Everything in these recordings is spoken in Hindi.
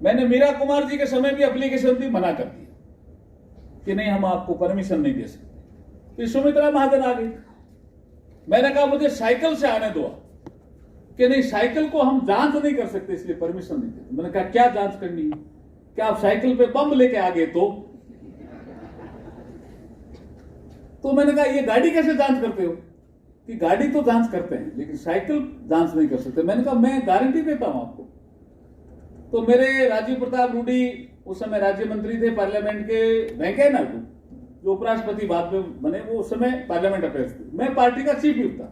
मैंने मीरा कुमार जी के समय भी एप्लीकेशन दी, मना कर दिया कि नहीं हम आपको परमिशन नहीं दे सकते। फिर सुमित्रा महाजन आ गई, मैंने कहा मुझे साइकिल से आने दो, कि नहीं साइकिल को हम जांच नहीं कर सकते इसलिए परमिशन नहीं देते। मैंने कहा क्या जांच करनी है, क्या आप साइकिल पे बम लेके आ गए? तो मैंने कहा ये गाड़ी कैसे जांच करते हो? कि गाड़ी तो जांच करते हैं लेकिन साइकिल जांच नहीं कर सकते। मैंने कहा मैं गारंटी देता हूं आपको। तो मेरे राजीव प्रताप रूडी उस समय राज्य मंत्री थे पार्लियामेंट के, वेंकैया नायडू जो उपराष्ट्रपति बाद में बने, वो उस समय पार्लियामेंट अफेयर्स थे, मैं पार्टी का चीफ व्हिप था।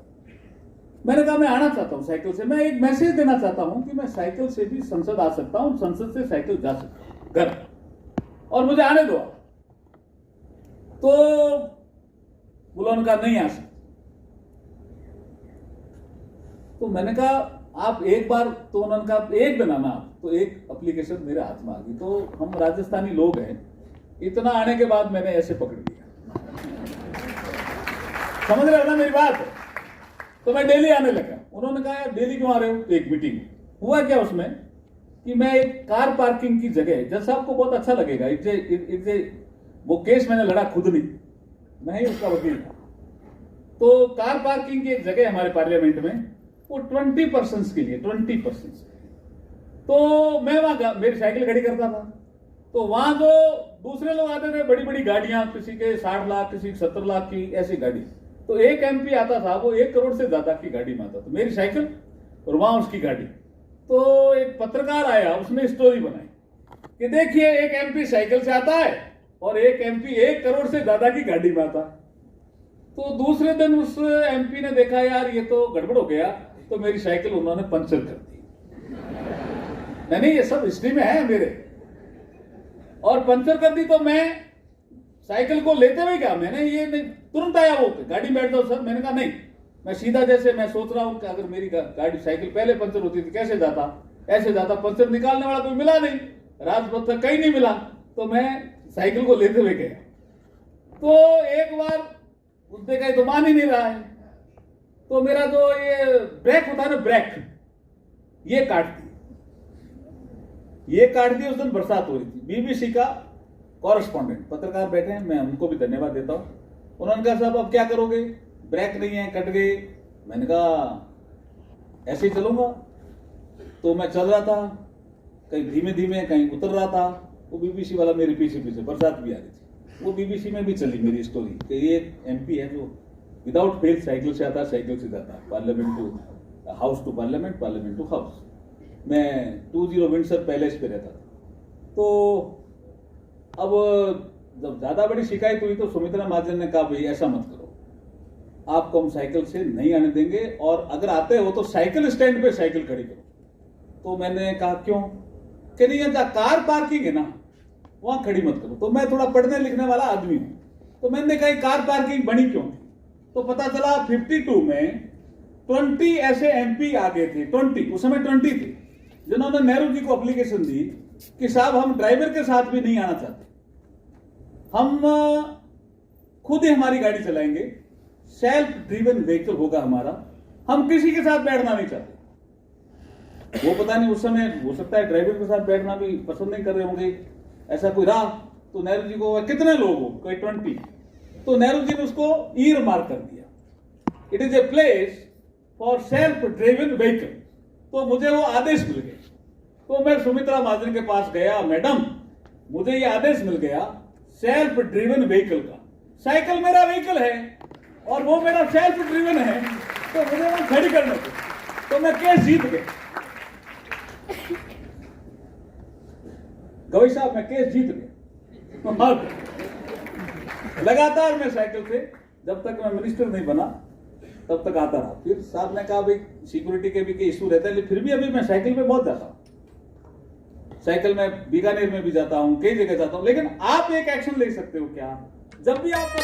मैंने कहा मैं आना चाहता हूं साइकिल से, मैं एक मैसेज देना चाहता हूं कि मैं साइकिल से भी संसद आ सकता हूं, संसद से साइकिल जा सकता हूं घर, और मुझे आने दो। तो बोला उनका नहीं आ सकता। तो मैंने कहा आप एक बार, तो उन्होंने कहा एक दिन आना आप, तो एक एप्लीकेशन मेरे हाथ में आ गई। तो हम राजस्थानी लोग हैं, इतना आने के बाद मैंने ऐसे पकड़ लिया, समझ रहे हो ना मेरी बात? तो मैं डेली आने लगा। उन्होंने कहा यार डेली क्यों आ रहे हो? एक मीटिंग हुआ क्या उसमें कि मैं एक कार पार्किंग की जगह, जज साहब को बहुत अच्छा लगेगा, वो केस मैंने लड़ा खुद नहीं उसका वकील था। तो कार पार्किंग की एक जगह हमारे पार्लियामेंट में, वो 20% के लिए 20%। तो मैं वहां मेरी साइकिल खड़ी करता था, तो वहां जो दूसरे लोग आते थे, बड़ी बड़ी गाड़ियां, किसी के 60 लाख, किसी के 70 लाख की ऐसी गाड़ी, तो एक एमपी आता था, वो 1 करोड़ से ज्यादा की गाड़ी में आता था, मेरी साइकिल और वहां उसकी गाड़ी। तो एक पत्रकार आया, उसने स्टोरी बनाई कि देखिए एक एमपी साइकिल से आता है और एक एमपी 1 करोड़ से ज्यादा की गाड़ी में आता। तो दूसरे दिन उस एमपी ने देखा यार ये तो गड़बड़ हो गया, तो मेरी साइकिल उन्होंने पंचर कर दी। नहीं ये सब हिस्ट्री में है मेरे, और पंचर कर दी। तो मैं साइकिल को लेते हुए क्या, मैंने ये नहीं तुरंत आया वो गाड़ी में बैठ जाओ सर, मैंने कहा नहीं, मैं सीधा, जैसे मैं सोच रहा हूं कि अगर मेरी गाड़ी साइकिल पहले पंचर होती थी कैसे जाता, ऐसे जाता, पंचर निकालने वाला कोई मिला नहीं, राजपथ तक कहीं नहीं मिला, तो मैं साइकिल को लेते हुए गया। तो एक बार उसने कहा तो मान ही नहीं रहा है, तो मेरा जो ये ब्रेक होता है ना, ब्रेक, ये काट दी। उस दिन बरसात हो रही थी, बीबीसी का कॉरेस्पॉन्डेंट पत्रकार बैठे हैं, मैं उनको भी धन्यवाद देता हूं। उन्होंने कहा साहब अब क्या करोगे, ब्रेक नहीं है, कट गए। मैंने कहा ऐसे ही चलूंगा। तो मैं चल रहा था, कहीं धीमे धीमे, कहीं उतर रहा था। वो बीबीसी वाला मेरे पीछे बरसात भी आ रही थी, वो बीबीसी में भी चली मेरी स्टोरी कि ये एमपी है जो विदाउट फेल साइकिल से आता, साइकिल से जाता, parliament to house to parliament, parliament to house. मैं 20 विंडसर पैलेस पे रहता था। तो अब जब ज्यादा बड़ी शिकायत हुई तो सुमित्रा महाजन ने कहा भाई ऐसा मत करो, आपको हम साइकिल से नहीं आने देंगे, और अगर आते हो तो साइकिल स्टैंड पे साइकिल खड़ी करो। तो मैंने कहा क्यों? कि नहीं जहाँ कार पार्किंग है ना वहां खड़ी मत करो। तो मैं थोड़ा पढ़ने लिखने वाला आदमी हूं, तो मैंने कहा कार पार्किंग बनी क्यों? तो पता चला 52 में 20 ऐसे एमपी आ गए थे, 20 उस समय 20 थे, जिन्होंने नेहरू जी को एप्लीकेशन दी कि साहब हम ड्राइवर के साथ भी नहीं आना चाहते, हम खुद ही हमारी गाड़ी चलाएंगे, सेल्फ ड्रिवन व्हीकल होगा हमारा, हम किसी के साथ बैठना नहीं चाहते। वो पता नहीं उस समय हो सकता है ड्राइवर के साथ बैठना भी पसंद नहीं कर रहे होंगे, ऐसा कोई रहा। तो नेहरू जी को कितने लोग हो, कोई 20, तो नेहरू जी ने उसको ईयर मार्क कर दिया, it is a place for self driven vehicle. तो मुझे वो आदेश मिल गए। तो मैं सुमित्रा महाजन के पास गया, मैडम मुझे ये आदेश मिल गया सेल्फ ड्रिवन व्हीकल का, साइकिल मेरा व्हीकल है और वो मेरा सेल्फ ड्रिवन है, तो मुझे वो खड़ी करने को। तो मैं केस जीत गया, गवई साहब मैं केस जीत गया। लगातार मैं साइकिल से, जब तक मैं मिनिस्टर नहीं बना तब तक आता रहा। फिर साहब ने कहा भाई सिक्योरिटी के भी इशू रहता है, लेकिन फिर भी अभी मैं साइकिल पे बहुत जाता हूं, साइकिल में बीकानेर में भी जाता हूं, कई जगह जाता हूं। लेकिन आप एक एक्शन ले सकते हो क्या, जब भी आपको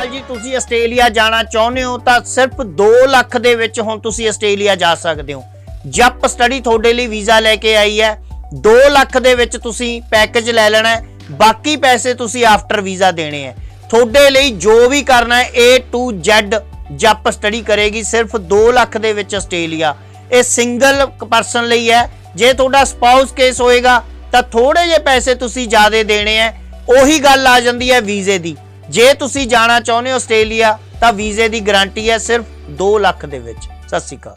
जी ਤੁਸੀਂ ਆਸਟ੍ਰੇਲੀਆ ਜਾਣਾ ਚਾਹੁੰਦੇ ਹੋ ਤਾਂ ਸਿਰਫ 2 ਲੱਖ ਦੇ ਵਿੱਚ ਹੁਣ ਤੁਸੀਂ ਆਸਟ੍ਰੇਲੀਆ ਜਾ ਸਕਦੇ ਹੋ। ਜੱਪ ਸਟੱਡੀ ਤੁਹਾਡੇ ਲਈ ਵੀਜ਼ਾ ਲੈ ਕੇ ਆਈ ਹੈ, 2 ਲੱਖ ਦੇ ਵਿੱਚ ਤੁਸੀਂ ਪੈਕੇਜ ਲੈ ਲੈਣਾ ਹੈ, ਬਾਕੀ ਪੈਸੇ ਤੁਸੀਂ ਆਫਟਰ ਵੀਜ਼ਾ ਦੇਣੇ ਹੈ। ਤੁਹਾਡੇ ਲਈ ਜੋ ਵੀ ਕਰਨਾ ਹੈ A to Z ਜੱਪ ਸਟੱਡੀ ਕਰੇਗੀ, ਸਿਰਫ 2 ਲੱਖ ਦੇ ਵਿੱਚ ਆਸਟ੍ਰੇਲੀਆ। ਇਹ ਸਿੰਗਲ ਪਰਸਨ ਲਈ ਹੈ, ਜੇ ਤੁਹਾਡਾ ਸਪਾਊਸ ਕੇਸ ਹੋਏਗਾ ਤਾਂ ਥੋੜੇ ਜਿਹੇ ਪੈਸੇ ਤੁਸੀਂ ਜ਼ਿਆਦਾ ਦੇਣੇ ਆ। ਉਹੀ ਗੱਲ ਆ ਜਾਂਦੀ ਹੈ ਵੀਜ਼ੇ ਦੀ। ਜੇ ਤੁਸੀਂ ਜਾਣਾ ਚਾਹੁੰਦੇ ਹੋ ਆਸਟ੍ਰੇਲੀਆ ਤਾਂ ਵੀਜ਼ੇ ਦੀ ਗਾਰੰਟੀ ਹੈ ਸਿਰਫ 2 ਲੱਖ ਦੇ ਵਿੱਚ। ਸਤਿ ਸ਼੍ਰੀ ਅਕਾਲ।